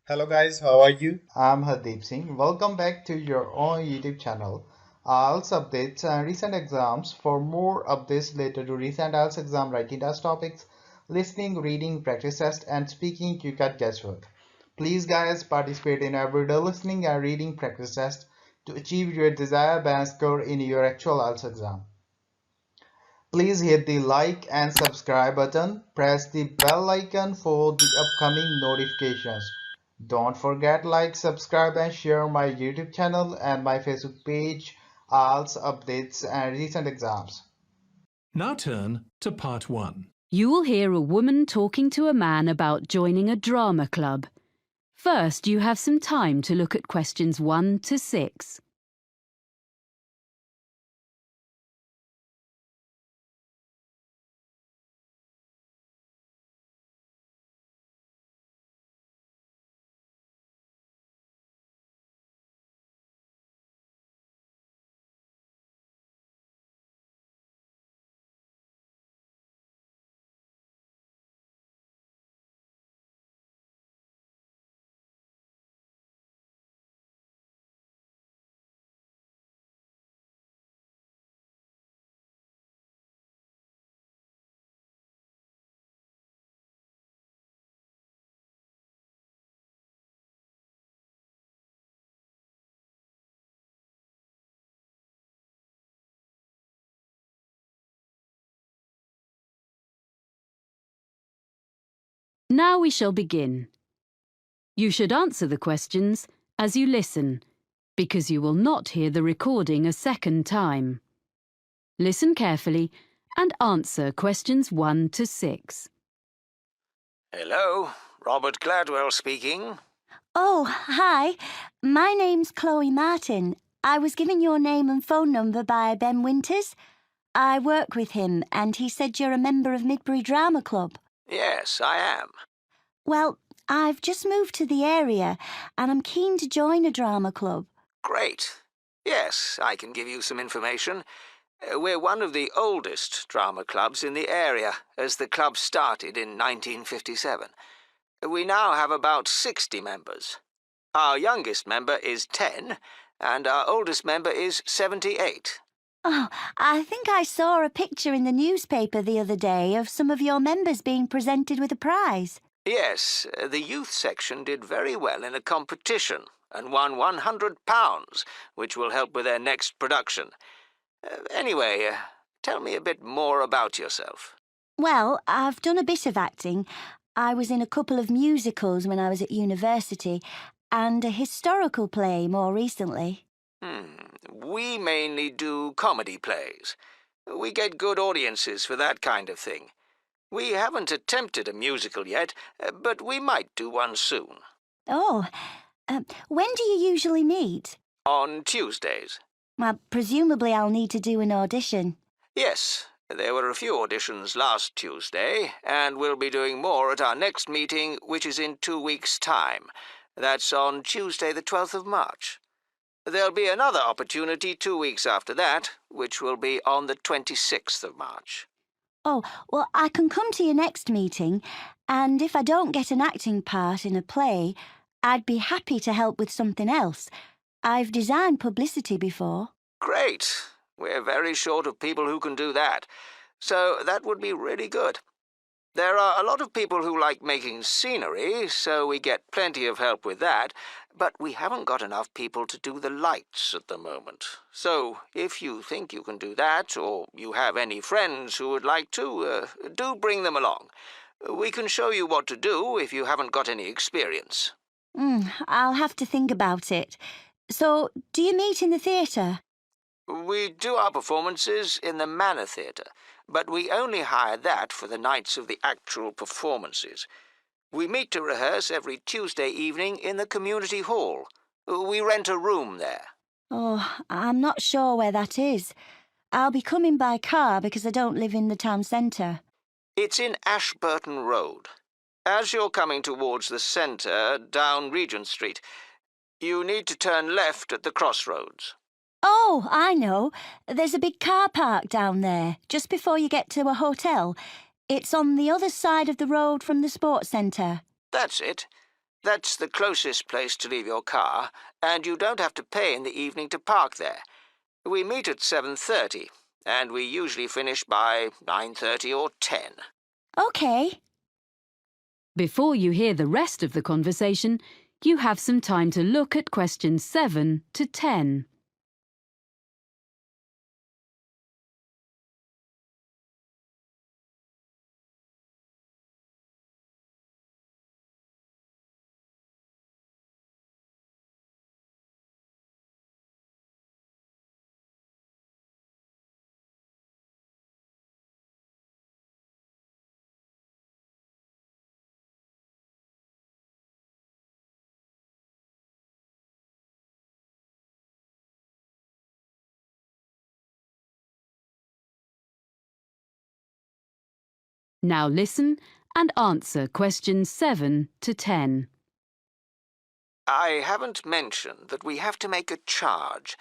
Hello guys, how are you? I'm Hardeep Singh. Welcome back to your own YouTube channel. IELTS updates and recent exams. For more updates related to recent IELTS exam writing test topics, listening, reading, practice test, and speaking, you got guesswork. Please guys participate in everyday listening and reading practice test to achieve your desired band score in your actual IELTS exam. Please hit the like and subscribe button. Press the bell icon for the upcoming notifications. Don't forget like, subscribe and share my YouTube channel and my Facebook page, IELTS updates and recent exams. Now turn to part 1. You will hear a woman talking to a man about joining a drama club. First, you have some time to look at questions 1 to 6. Now we shall begin. You should answer the questions as you listen, because you will not hear the recording a second time. Listen carefully and answer questions 1 to 6. Hello, Robert Gladwell speaking. Oh, hi. My name's Chloe Martin. I was given your name and phone number by Ben Winters. I work with him, and he said you're a member of Midbury Drama Club. Yes, I am. Well, I've just moved to the area, and I'm keen to join a drama club. Great. Yes, I can give you some information. We're one of the oldest drama clubs in the area, as the club started in 1957. We now have about 60 members. Our youngest member is 10, and our oldest member is 78. Oh, I think I saw a picture in the newspaper the other day of some of your members being presented with a prize. Yes, the youth section did very well in a competition and won £100, which will help with their next production. Anyway, tell me a bit more about yourself. Well, I've done a bit of acting. I was in a couple of musicals when I was at university, and a historical play more recently. We mainly do comedy plays. We get good audiences for that kind of thing. We haven't attempted a musical yet, but we might do one soon. Oh, when do you usually meet? On Tuesdays. Well, presumably I'll need to do an audition. Yes, there were a few auditions last Tuesday, and we'll be doing more at our next meeting, which is in 2 weeks' time. That's on Tuesday the 12th of March. There'll be another opportunity 2 weeks after that, which will be on the 26th of March. Oh, well, I can come to your next meeting, and if I don't get an acting part in a play, I'd be happy to help with something else. I've designed publicity before. Great. We're very short of people who can do that, so that would be really good. There are a lot of people who like making scenery, so we get plenty of help with that, but we haven't got enough people to do the lights at the moment. So if you think you can do that, or you have any friends who would like to, do bring them along. We can show you what to do if you haven't got any experience. I'll have to think about it. So, do you meet in the theatre? We do our performances in the Manor Theatre, but we only hire that for the nights of the actual performances. We meet to rehearse every Tuesday evening in the community hall. We rent a room there. Oh, I'm not sure where that is. I'll be coming by car because I don't live in the town centre. It's in Ashburton Road. As you're coming towards the centre, down Regent Street, you need to turn left at the crossroads. Oh, I know. There's a big car park down there, just before you get to a hotel. It's on the other side of the road from the sports centre. That's it. That's the closest place to leave your car, and you don't have to pay in the evening to park there. We meet at 7:30, and we usually finish by 9:30 or 10. OK. Before you hear the rest of the conversation, you have some time to look at questions 7 to 10. Now listen and answer questions 7 to 10. I haven't mentioned that we have to make a charge.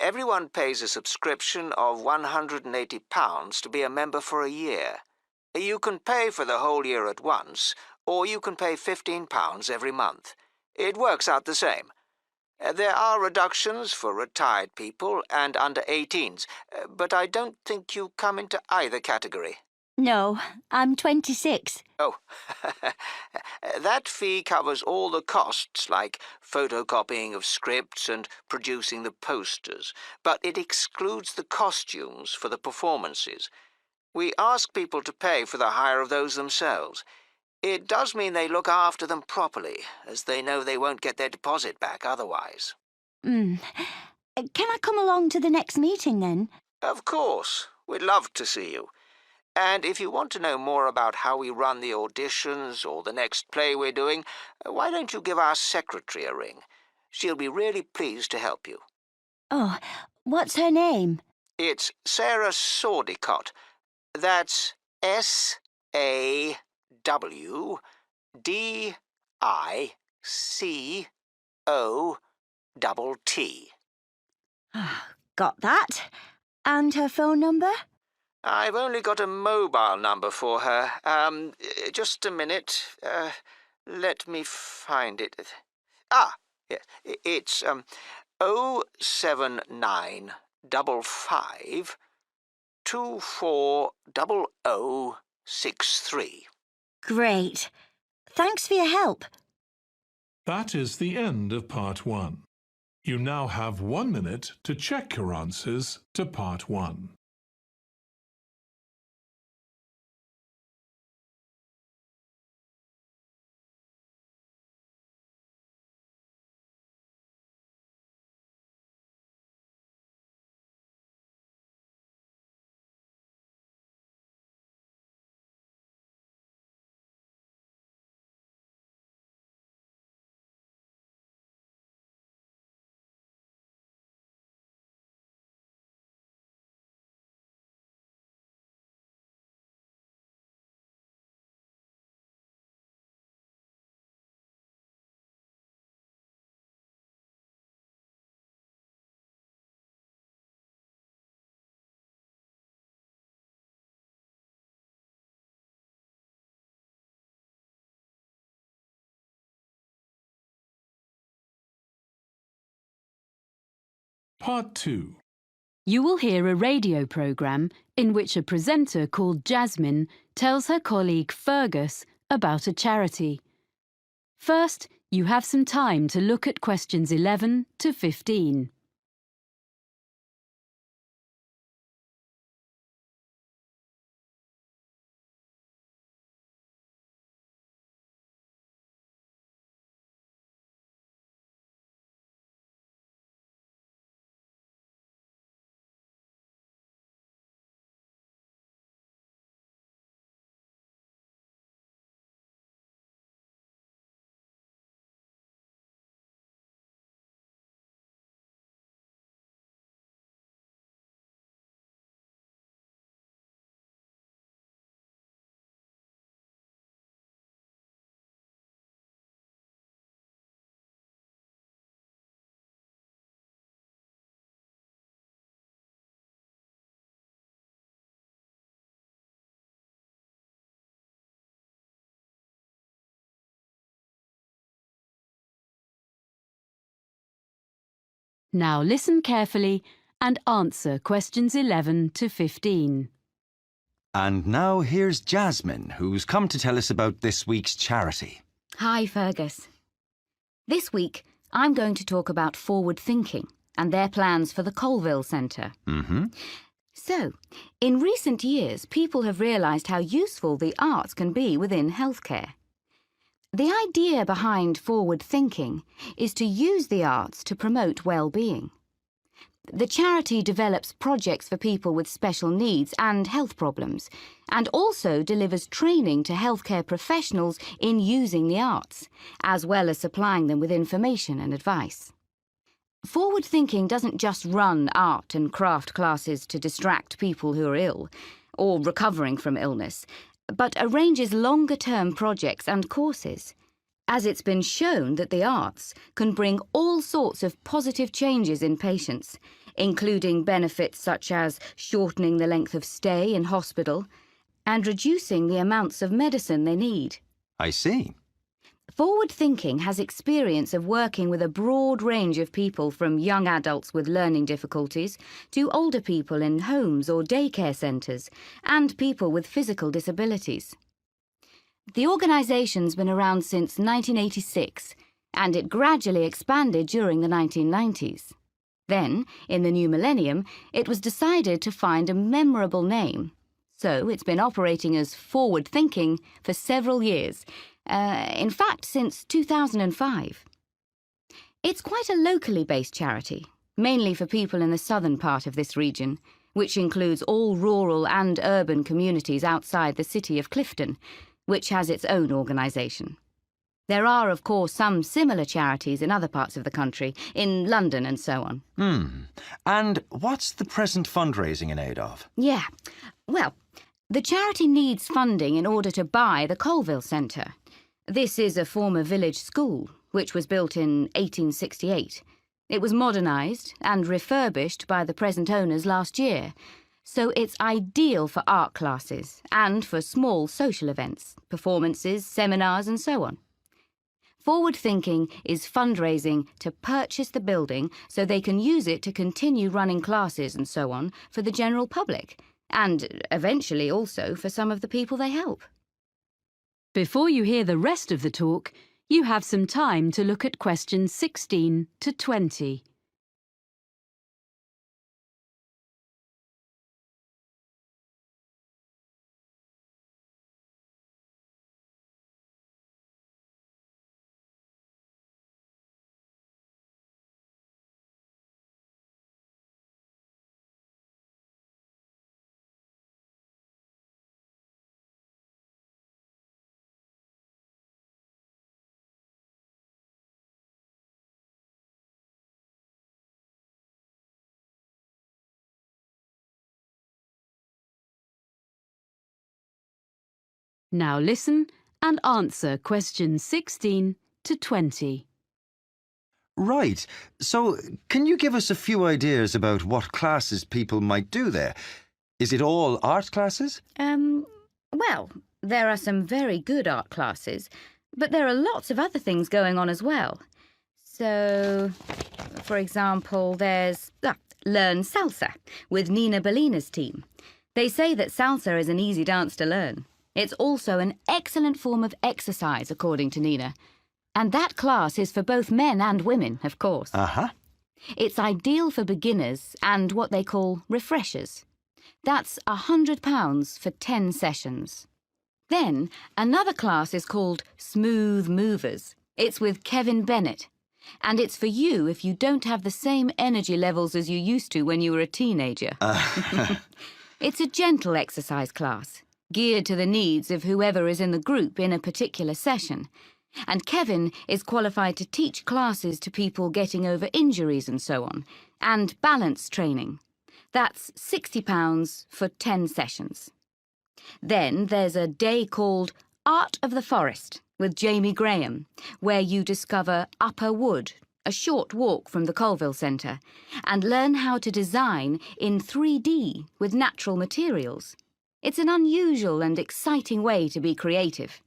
Everyone pays a subscription of £180 to be a member for a year. You can pay for the whole year at once, or you can pay £15 every month. It works out the same. There are reductions for retired people and under 18s, but I don't think you come into either category. No, I'm 26. Oh, that fee covers all the costs, like photocopying of scripts and producing the posters, but it excludes the costumes for the performances. We ask people to pay for the hire of those themselves. It does mean they look after them properly, as they know they won't get their deposit back otherwise. Can I come along to the next meeting then? Of course. We'd love to see you. And if you want to know more about how we run the auditions or the next play we're doing, why don't you give our secretary a ring? She'll be really pleased to help you. Oh, what's her name? It's Sarah Sordicott. That's SAWDICOTT. Got that. And her phone number? I've only got a mobile number for her. Just a minute. Let me find it. Yes, it's 07955 240063. Great. Thanks for your help. That is the end of Part 1. You now have 1 minute to check your answers to Part 1. Part 2. You will hear a radio programme in which a presenter called Jasmine tells her colleague Fergus about a charity. First, you have some time to look at questions 11 to 15. Now listen carefully and answer questions 11 to 15. And now here's Jasmine, who's come to tell us about this week's charity. Hi, Fergus. This week, I'm going to talk about forward thinking and their plans for the Colville Centre. So, in recent years, people have realised how useful the arts can be within healthcare. The idea behind forward thinking is to use the arts to promote well-being. The charity develops projects for people with special needs and health problems, and also delivers training to healthcare professionals in using the arts, as well as supplying them with information and advice. Forward thinking doesn't just run art and craft classes to distract people who are ill, or recovering from illness, but arranges longer-term projects and courses, as it's been shown that the arts can bring all sorts of positive changes in patients, including benefits such as shortening the length of stay in hospital and reducing the amounts of medicine they need. I see. Forward thinking has experience of working with a broad range of people, from young adults with learning difficulties to older people in homes or daycare centres and people with physical disabilities. The organisation's been around since 1986, and it gradually expanded during the 1990s. Then, in the new millennium, it was decided to find a memorable name. So it's been operating as Forward Thinking for several years, in fact since 2005. It's quite a locally based charity, mainly for people in the southern part of this region, which includes all rural and urban communities outside the city of Clifton, which has its own organisation. There are, of course, some similar charities in other parts of the country, in London and so on. And what's the present fundraising in aid of? Yeah, well, the charity needs funding in order to buy the Colville Centre. This is a former village school, which was built in 1868. It was modernised and refurbished by the present owners last year, so it's ideal for art classes and for small social events, performances, seminars and so on. Forward Thinking is fundraising to purchase the building so they can use it to continue running classes and so on for the general public, and eventually also for some of the people they help. Before you hear the rest of the talk, you have some time to look at questions 16 to 20. Now listen and answer questions 16 to 20. Right. So, can you give us a few ideas about what classes people might do there? Is it all art classes? Well, there are some very good art classes, but there are lots of other things going on as well. So, for example, there's Learn Salsa with Nina Bellina's team. They say that salsa is an easy dance to learn. It's also an excellent form of exercise, according to Nina. And that class is for both men and women, of course. It's ideal for beginners and what they call refreshers. That's £100 for 10 sessions. Then, another class is called Smooth Movers. It's with Kevin Bennett. And it's for you if you don't have the same energy levels as you used to when you were a teenager. It's a gentle exercise class, geared to the needs of whoever is in the group in a particular session. And Kevin is qualified to teach classes to people getting over injuries and so on, and balance training. That's £60 for 10 sessions. Then there's a day called Art of the Forest with Jamie Graham, where you discover Upper Wood, a short walk from the Colville Centre, and learn how to design in 3D with natural materials. It's an unusual and exciting way to be creative.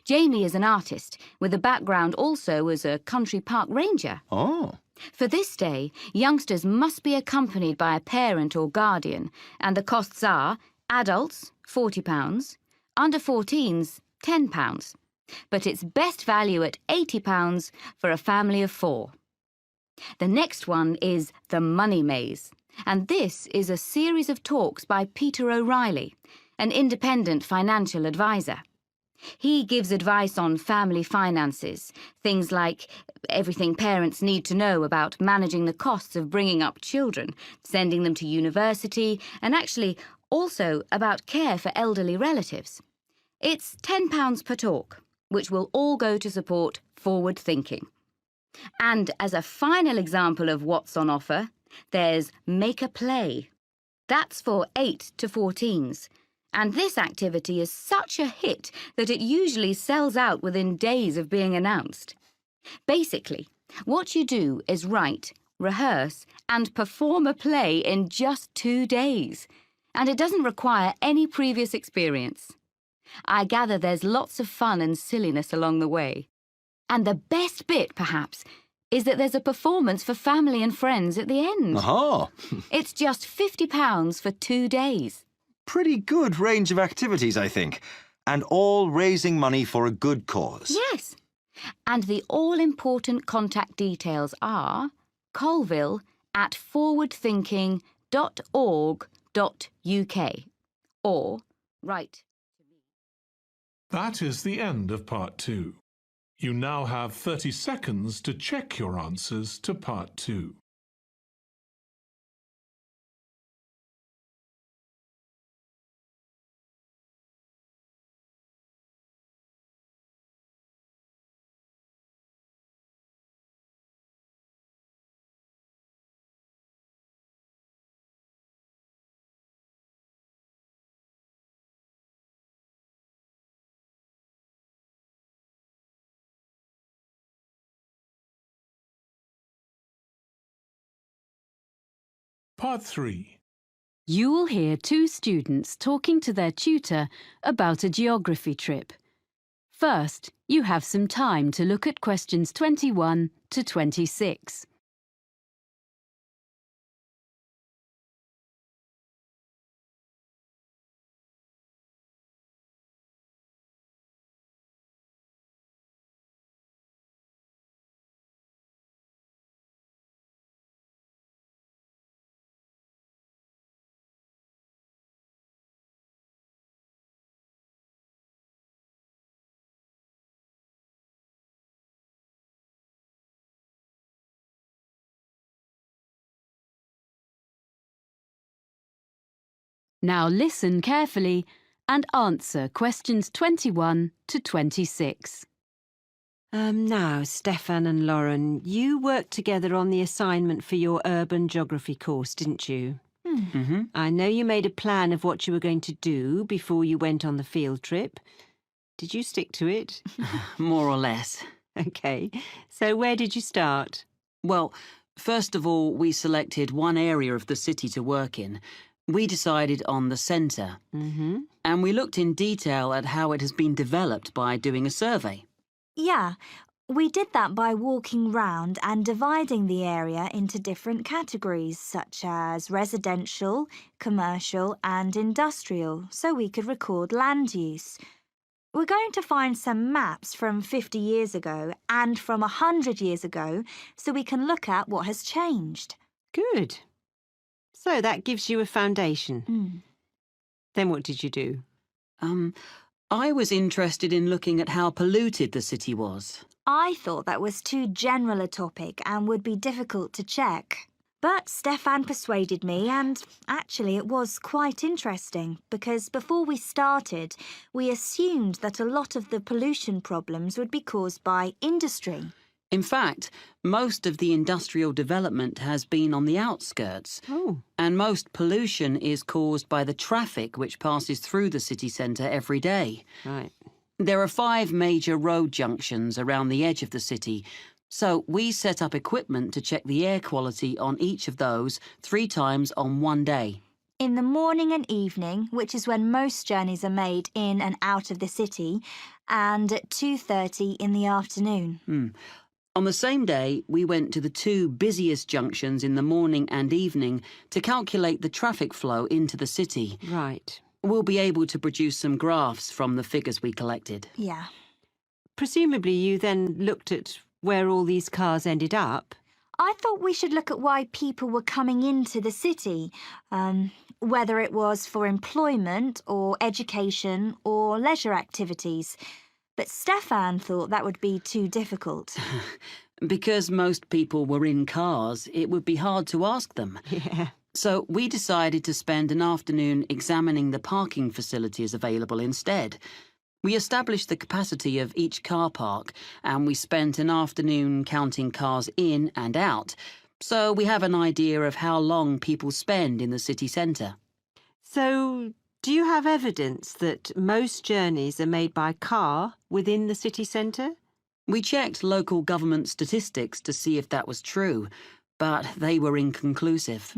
Jamie is an artist, with a background also as a country park ranger. Oh. For this day, youngsters must be accompanied by a parent or guardian, and the costs are adults, £40, under 14s, £10. But it's best value at £80 for a family of 4. The next one is The Money Maze, and this is a series of talks by Peter O'Reilly, an independent financial advisor. He gives advice on family finances, things like everything parents need to know about managing the costs of bringing up children, sending them to university, and actually also about care for elderly relatives. It's £10 per talk, which will all go to support forward thinking. And as a final example of what's on offer, there's Make a Play. That's for 8 to 14s. And this activity is such a hit that it usually sells out within days of being announced. Basically, what you do is write, rehearse, and perform a play in just 2 days. And it doesn't require any previous experience. I gather there's lots of fun and silliness along the way. And the best bit, perhaps, is that there's a performance for family and friends at the end. Aha! It's just £50 for 2 days. Pretty good range of activities, I think. And all raising money for a good cause. Yes. And the all-important contact details are colville@forwardthinking.org.uk or write. That is the end of Part 2. You now have 30 seconds to check your answers to Part 2. Part 3. You will hear 2 students talking to their tutor about a geography trip. First, you have some time to look at questions 21 to 26. Now listen carefully and answer questions 21 to 26. Now, Stefan and Lauren, you worked together on the assignment for your urban geography course, didn't you? Mm-hmm. I know you made a plan of what you were going to do before you went on the field trip. Did you stick to it? More or less. OK. So where did you start? Well, first of all, we selected one area of the city to work in. We decided on the centre. Mm-hmm. And we looked in detail at how it has been developed by doing a survey. Yeah, we did that by walking round and dividing the area into different categories, such as residential, commercial and industrial, so we could record land use. We're going to find some maps from 50 years ago and from 100 years ago so we can look at what has changed. Good. So that gives you a foundation. Then what did you do? I was interested in looking at how polluted the city was. I thought that was too general a topic and would be difficult to check. But Stefan persuaded me, and actually it was quite interesting because before we started, we assumed that a lot of the pollution problems would be caused by industry. In fact, most of the industrial development has been on the outskirts. Oh. And most pollution is caused by the traffic which passes through the city centre every day. Right. There are 5 major road junctions around the edge of the city, so we set up equipment to check the air quality on each of those 3 times on one day. In the morning and evening, which is when most journeys are made in and out of the city, and at 2:30 in the afternoon. On the same day, we went to the two busiest junctions in the morning and evening to calculate the traffic flow into the city. Right. We'll be able to produce some graphs from the figures we collected. Yeah. Presumably you then looked at where all these cars ended up. I thought we should look at why people were coming into the city, whether it was for employment or education or leisure activities. But Stefan thought that would be too difficult. Because most people were in cars, it would be hard to ask them. Yeah. So we decided to spend an afternoon examining the parking facilities available instead. We established the capacity of each car park, and we spent an afternoon counting cars in and out, so we have an idea of how long people spend in the city centre. So, do you have evidence that most journeys are made by car within the city centre? We checked local government statistics to see if that was true, but they were inconclusive.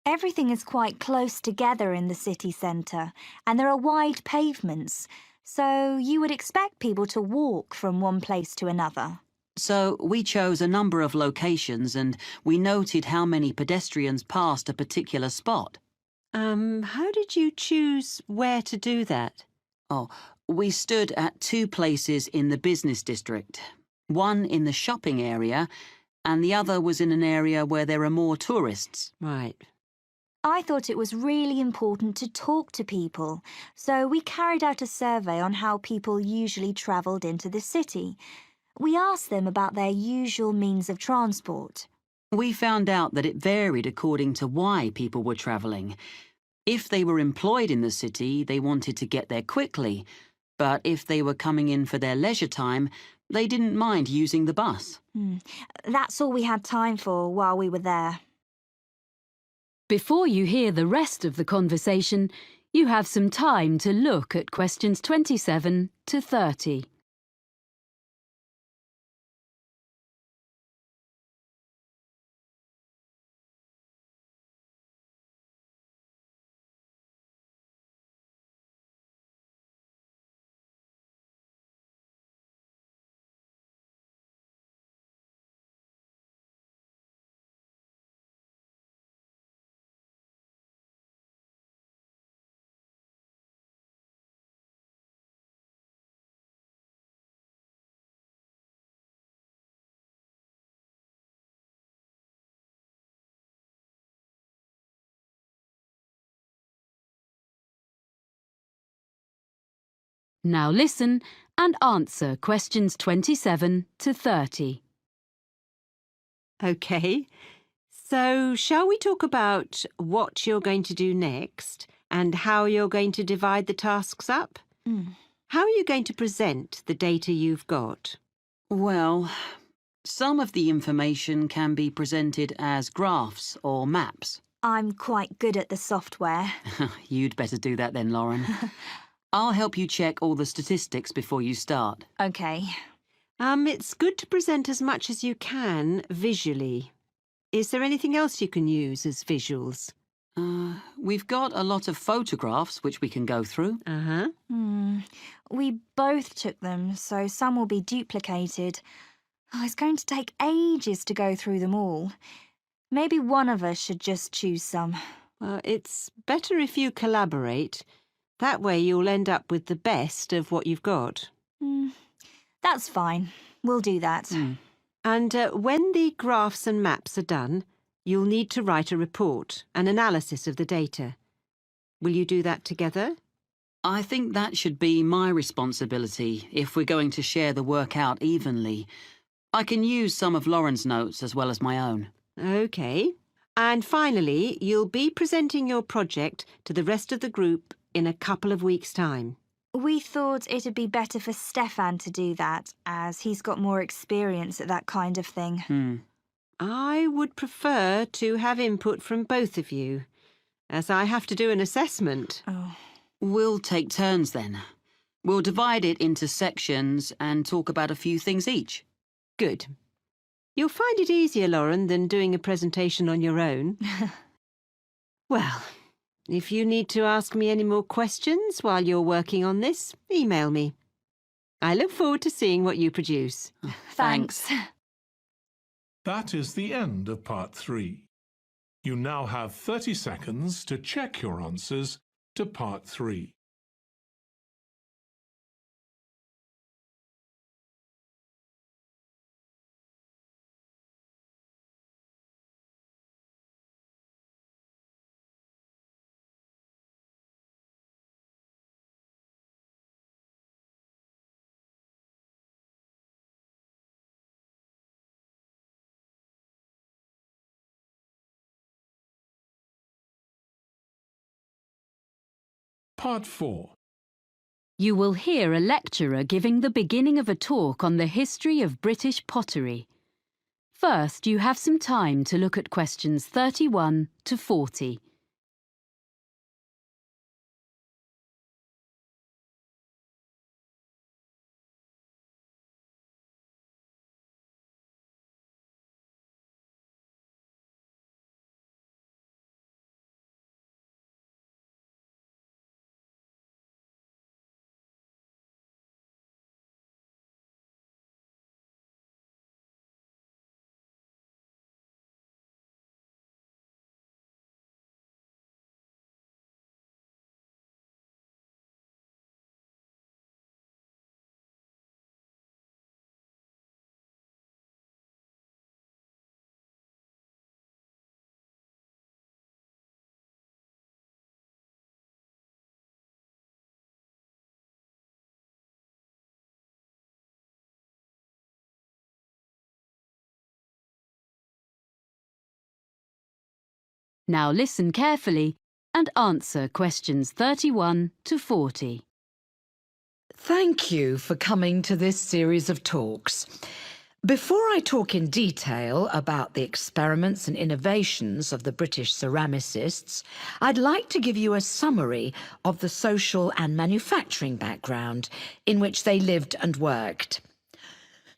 Everything is quite close together in the city centre, and there are wide pavements, so you would expect people to walk from one place to another. So we chose a number of locations and we noted how many pedestrians passed a particular spot. How did you choose where to do that? Oh, we stood at two places in the business district. One in the shopping area, and the other was in an area where there are more tourists. Right. I thought it was really important to talk to people, so we carried out a survey on how people usually travelled into the city. We asked them about their usual means of transport. We found out that it varied according to why people were travelling. If they were employed in the city, they wanted to get there quickly, but if they were coming in for their leisure time, they didn't mind using the bus. That's all we had time for while we were there. Before you hear the rest of the conversation, you have some time to look at questions 27 to 30. Now listen and answer questions 27 to 30. OK. So, shall we talk about what you're going to do next and how you're going to divide the tasks up? How are you going to present the data you've got? Well, some of the information can be presented as graphs or maps. I'm quite good at the software. You'd better do that then, Lauren. I'll help you check all the statistics before you start. OK. It's good to present as much as you can visually. Is there anything else you can use as visuals? We've got a lot of photographs which we can go through. We both took them, so some will be duplicated. It's going to take ages to go through them all. Maybe one of us should just choose some. It's better if you collaborate. That way you'll end up with the best of what you've got. That's fine. We'll do that. And when the graphs and maps are done, you'll need to write a report, an analysis of the data. Will you do that together? I think that should be my responsibility if we're going to share the work out evenly. I can use some of Lauren's notes as well as my own. OK. And finally, you'll be presenting your project to the rest of the group in a couple of weeks' time. We thought it'd be better for Stefan to do that, as he's got more experience at that kind of thing. I would prefer to have input from both of you, as I have to do an assessment. We'll take turns then. We'll divide it into sections and talk about a few things each. Good. You'll find it easier, Lauren, than doing a presentation on your own. Well, if you need to ask me any more questions while you're working on this, email me. I look forward to seeing what you produce. Thanks. That is the end of Part 3. You now have 30 seconds to check your answers to Part 3. Part 4. You will hear a lecturer giving the beginning of a talk on the history of British pottery. First, you have some time to look at questions 31 to 40. Now listen carefully and answer questions 31 to 40. Thank you for coming to this series of talks. Before I talk in detail about the experiments and innovations of the British ceramicists, I'd like to give you a summary of the social and manufacturing background in which they lived and worked.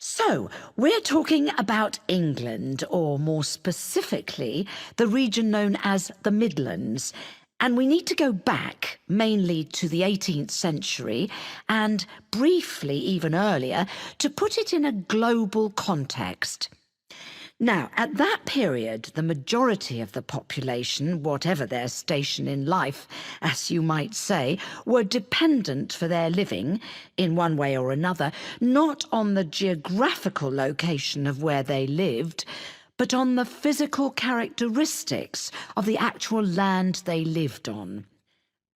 So, we're talking about England, or more specifically, the region known as the Midlands. And we need to go back mainly to the 18th century and briefly even earlier to put it in a global context. Now, at that period, the majority of the population, whatever their station in life, as you might say, were dependent for their living, in one way or another, not on the geographical location of where they lived, but on the physical characteristics of the actual land they lived on.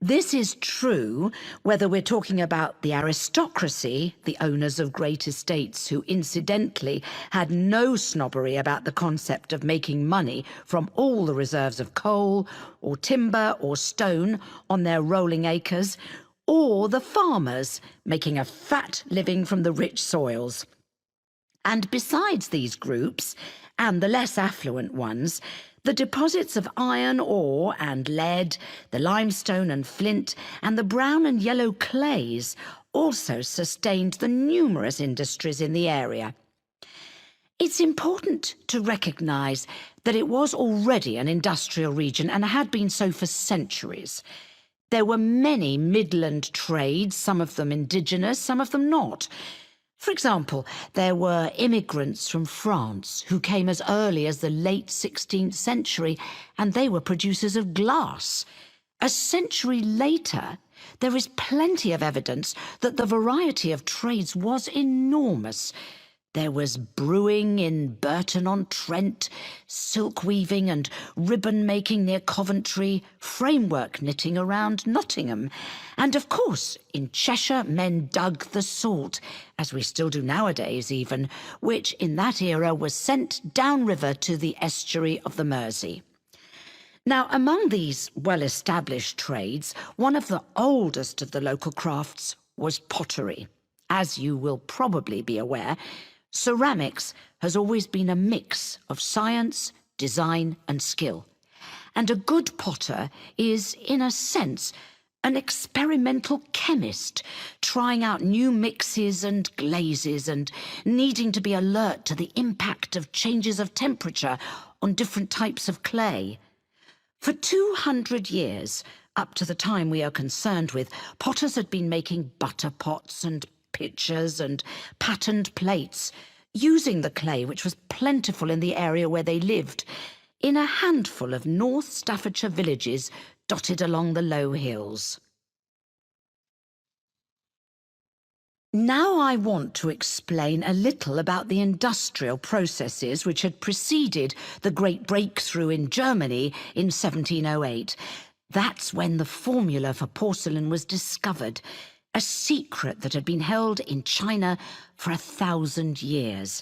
This is true whether we're talking about the aristocracy, the owners of great estates who incidentally had no snobbery about the concept of making money from all the reserves of coal or timber or stone on their rolling acres, or the farmers making a fat living from the rich soils. And besides these groups, and the less affluent ones, the deposits of iron ore and lead, the limestone and flint, and the brown and yellow clays also sustained the numerous industries in the area. It's important to recognise that it was already an industrial region and had been so for centuries. There were many Midland trades, some of them indigenous, some of them not. For example, there were immigrants from France who came as early as the late 16th century, and they were producers of glass. A century later, there is plenty of evidence that the variety of trades was enormous. There was brewing in Burton-on-Trent, silk weaving and ribbon making near Coventry, framework knitting around Nottingham, and of course in Cheshire men dug the salt, as we still do nowadays even, which in that era was sent downriver to the estuary of the Mersey. Now, among these well-established trades, one of the oldest of the local crafts was pottery. As you will probably be aware, ceramics has always been a mix of science, design and skill. And a good potter is, in a sense, an experimental chemist, trying out new mixes and glazes and needing to be alert to the impact of changes of temperature on different types of clay. For 200 years, up to the time we are concerned with, potters had been making butter pots and pictures and patterned plates, using the clay which was plentiful in the area where they lived, in a handful of North Staffordshire villages dotted along the low hills. Now I want to explain a little about the industrial processes which had preceded the great breakthrough in Germany in 1708. That's when the formula for porcelain was discovered, a secret that had been held in China for 1,000 years.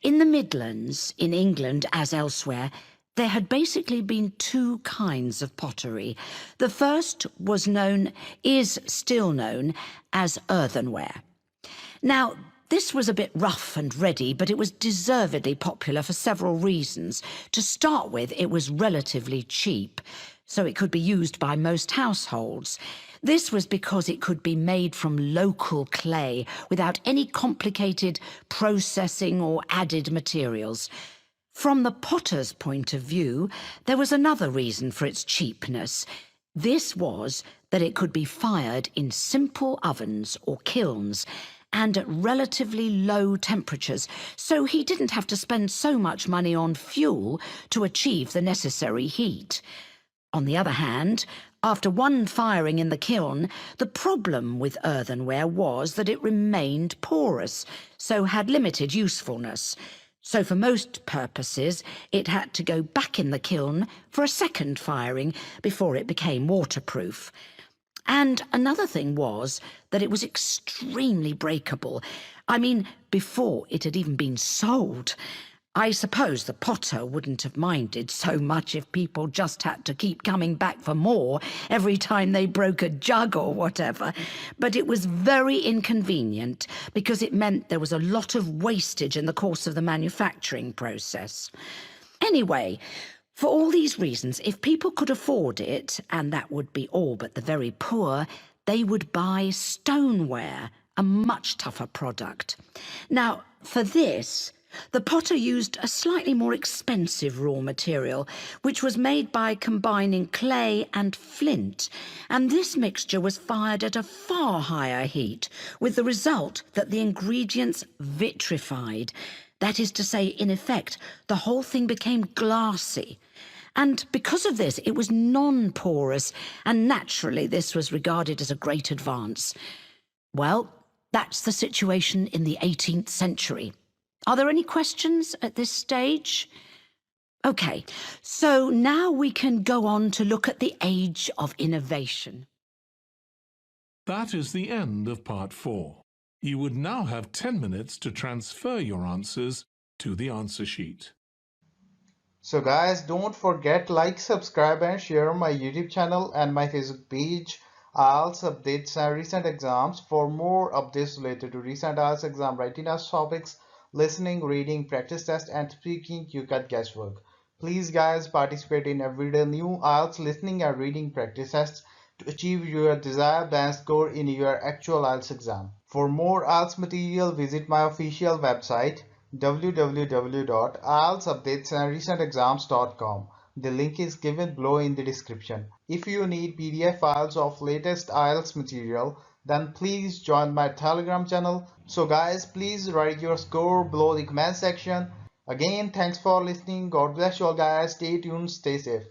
In the Midlands, in England as elsewhere, there had basically been two kinds of pottery. The first is still known as earthenware. Now, this was a bit rough and ready, but it was deservedly popular for several reasons. To start with, it was relatively cheap, so it could be used by most households. This was because it could be made from local clay without any complicated processing or added materials. From the potter's point of view, there was another reason for its cheapness. This was that it could be fired in simple ovens or kilns, and at relatively low temperatures, so he didn't have to spend so much money on fuel to achieve the necessary heat. On the other hand, after one firing in the kiln, the problem with earthenware was that it remained porous, so had limited usefulness. So for most purposes, it had to go back in the kiln for a second firing before it became waterproof. And another thing was that it was extremely breakable. I mean, before it had even been sold. I suppose the potter wouldn't have minded so much if people just had to keep coming back for more every time they broke a jug or whatever. But it was very inconvenient because it meant there was a lot of wastage in the course of the manufacturing process. Anyway, for all these reasons, if people could afford it, and that would be all but the very poor, they would buy stoneware, a much tougher product. Now, for this, the potter used a slightly more expensive raw material, which was made by combining clay and flint, and this mixture was fired at a far higher heat, with the result that the ingredients vitrified. That is to say, in effect, the whole thing became glassy. And because of this, it was non-porous, and naturally this was regarded as a great advance. Well, that's the situation in the 18th century. Are there any questions at this stage? OK, so now we can go on to look at the age of innovation. That is the end of part 4. You would now have 10 minutes to transfer your answers to the answer sheet. So guys, don't forget like, subscribe and share my YouTube channel and my Facebook page, IELTS updates and recent exams. For more updates related to recent IELTS exam writing test topics, listening, reading, practice test and speaking, you got guesswork. Please guys, participate in everyday new IELTS listening and reading practice tests to achieve your desired band score in your actual IELTS exam. For more IELTS material, visit my official website www.ieltsupdatesandrecentexams.com. The link is given below in the description. If you need PDF files of latest IELTS material, then please join my Telegram channel. So guys, please write your score below the comment section. Again, thanks for listening. God bless you all guys. Stay tuned, stay safe.